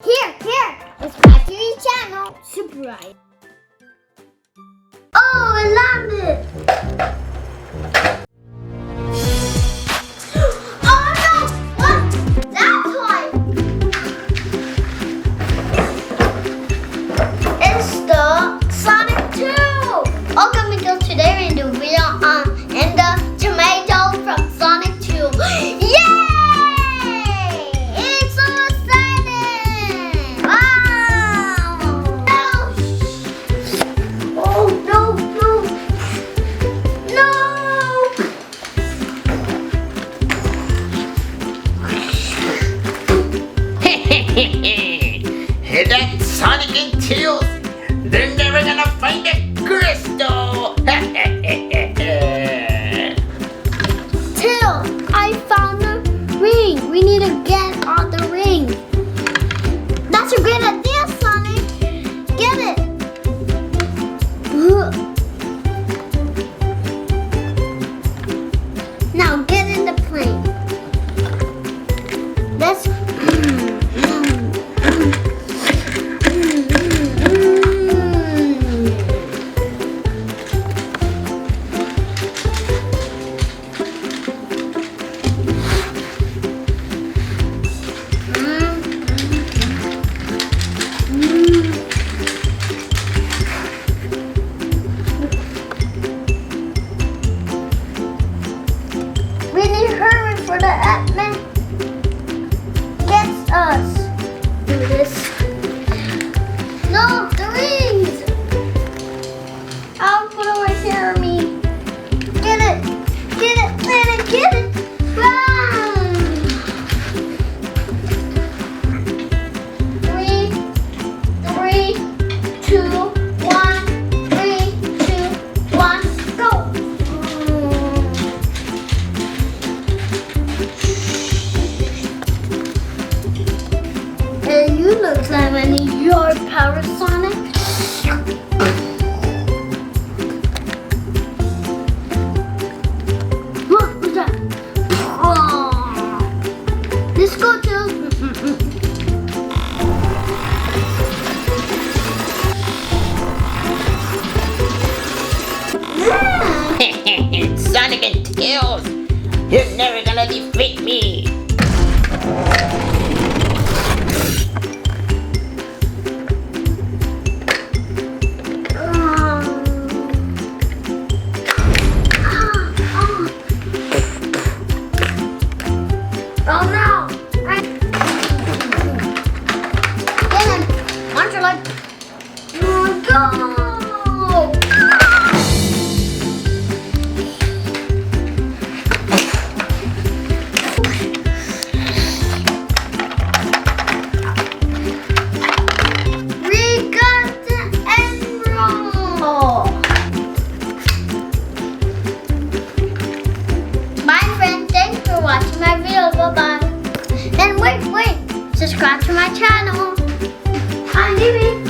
Here, subscribe to your channel, Surprise. Oh, I love it. Oh no, what? That's why. It's the Sonic 2. Okay, Miguel, today we're going to do a video on and the tomato from Sonic 2. Yay! It's so exciting! Wow! No! Oh no, no! No! That's Sonic and Tails. They're never gonna find the crystal. Tails, I found the ring. We need to get on the ring. That's a great idea, Sonic. Get it. Now get in the plane. Let's. We need to hurry for the Ant-Man gets us. Do this. No, the rings. I'll put it right here on me. Get it, man, get it. Run. 3, 2, 1. 3, 2, 1, go. And you look like I need your power, Sonic. What was that? Oh. Let's go, Tails. Sonic and Tails, you're never gonna defeat me. Oh no! Get him! Launch your leg. Go! We got the emerald! Bye friends, thanks for watching my video. Bye-bye. And wait, subscribe to my channel. Hi, Libby.